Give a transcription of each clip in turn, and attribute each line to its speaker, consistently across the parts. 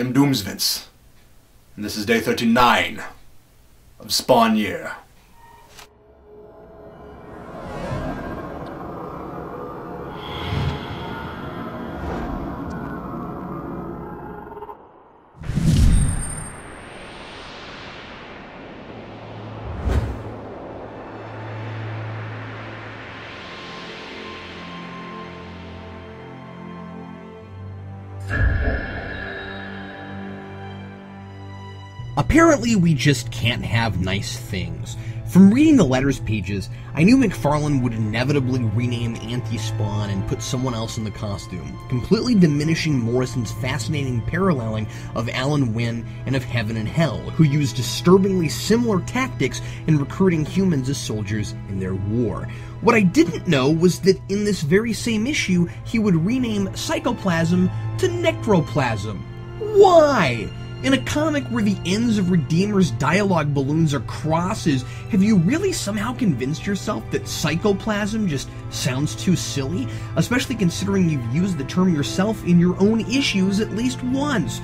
Speaker 1: am Doomsvince, and this is day 39 of Spawn Year.
Speaker 2: Apparently, we just can't have nice things. From reading the letters pages, I knew McFarlane would inevitably rename Anti-Spawn and put someone else in the costume, completely diminishing Morrison's fascinating paralleling of Alan Wynne and of Heaven and Hell, who used disturbingly similar tactics in recruiting humans as soldiers in their war. What I didn't know was that in this very same issue, he would rename Psychoplasm to Necroplasm. Why? In a comic where the ends of Redeemer's dialogue balloons are crosses, have you really somehow convinced yourself that psychoplasm just sounds too silly? Especially considering you've used the term yourself in your own issues at least once.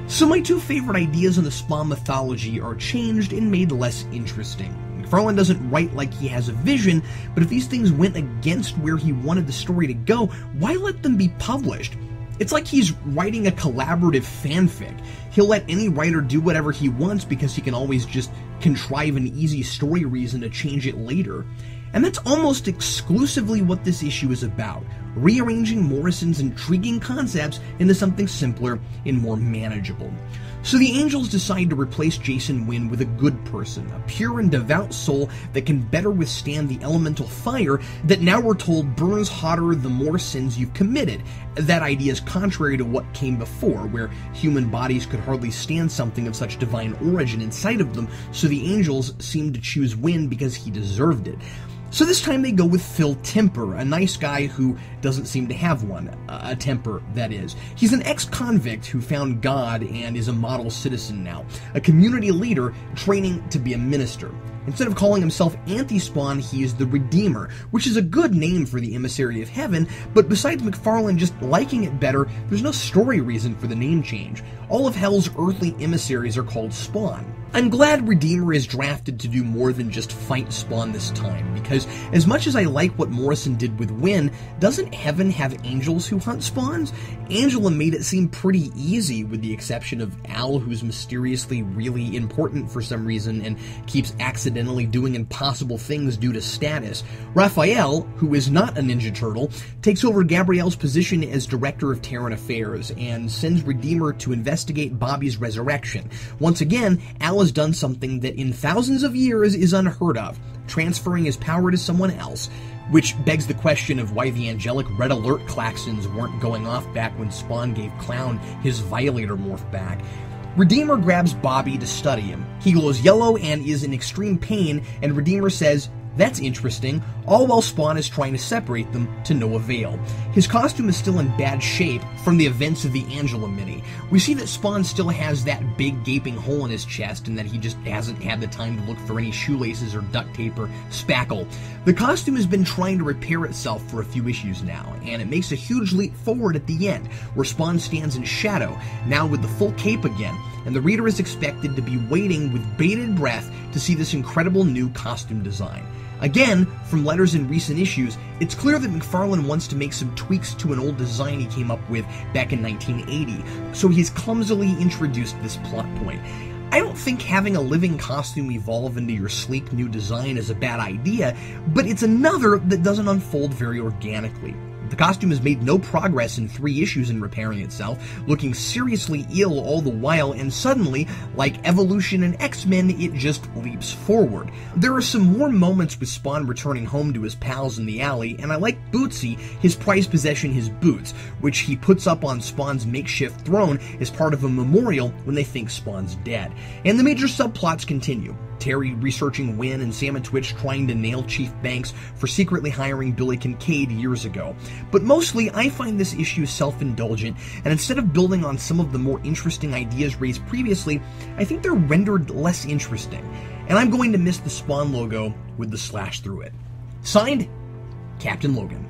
Speaker 2: So my two favorite ideas in the Spawn mythology are changed and made less interesting. McFarlane doesn't write like he has a vision, but if these things went against where he wanted the story to go, why let them be published? It's like he's writing a collaborative fanfic. He'll let any writer do whatever he wants because he can always just contrive an easy story reason to change it later. And that's almost exclusively what this issue is about, rearranging Morrison's intriguing concepts into something simpler and more manageable. So the Angels decide to replace Jason Wynne with a good person, a pure and devout soul that can better withstand the elemental fire that now we're told burns hotter the more sins you've committed. That idea is contrary to what came before, where human bodies could hardly stand something of such divine origin inside of them, so the Angels seemed to choose Wynne because he deserved it. So this time they go with Phil Temper, a nice guy who doesn't seem to have one. A temper, that is. He's an ex-convict who found God and is a model citizen now. A community leader training to be a minister. Instead of calling himself Anti-Spawn, he is the Redeemer, which is a good name for the emissary of heaven, but besides McFarlane just liking it better, there's no story reason for the name change. All of Hell's earthly emissaries are called Spawn. I'm glad Redeemer is drafted to do more than just fight Spawn this time, because as much as I like what Morrison did with Wynne, doesn't Heaven have angels who hunt Spawns? Angela made it seem pretty easy, with the exception of Al, who's mysteriously really important for some reason and keeps accidentally doing impossible things due to status. Raphael, who is not a Ninja Turtle, takes over Gabrielle's position as Director of Terran Affairs and sends Redeemer to investigate Bobby's resurrection. Once again, Al has done something that in thousands of years is unheard of, transferring his power to someone else, which begs the question of why the angelic red alert klaxons weren't going off back when Spawn gave Clown his Violator morph back. Redeemer grabs Bobby to study him. He glows yellow and is in extreme pain, and Redeemer says, "That's interesting," all while Spawn is trying to separate them to no avail. His costume is still in bad shape from the events of the Angela mini. We see that Spawn still has that big gaping hole in his chest and that he just hasn't had the time to look for any shoelaces or duct tape or spackle. The costume has been trying to repair itself for a few issues now, and it makes a huge leap forward at the end, where Spawn stands in shadow, now with the full cape again, and the reader is expected to be waiting with bated breath to see this incredible new costume design. Again, from letters in recent issues, it's clear that McFarlane wants to make some tweaks to an old design he came up with back in 1980, so he's clumsily introduced this plot point. I don't think having a living costume evolve into your sleek new design is a bad idea, but it's another that doesn't unfold very organically. The costume has made no progress in 3 issues in repairing itself, looking seriously ill all the while, and suddenly, like Evolution and X-Men, it just leaps forward. There are some warm moments with Spawn returning home to his pals in the alley, and I like Bootsy, his prized possession, his boots, which he puts up on Spawn's makeshift throne as part of a memorial when they think Spawn's dead. And the major subplots continue. Terry researching Wynne and Sam and Twitch trying to nail Chief Banks for secretly hiring Billy Kincaid years ago. But mostly, I find this issue self-indulgent, and instead of building on some of the more interesting ideas raised previously, I think they're rendered less interesting. And I'm going to miss the Spawn logo with the slash through it. Signed, Captain Logan.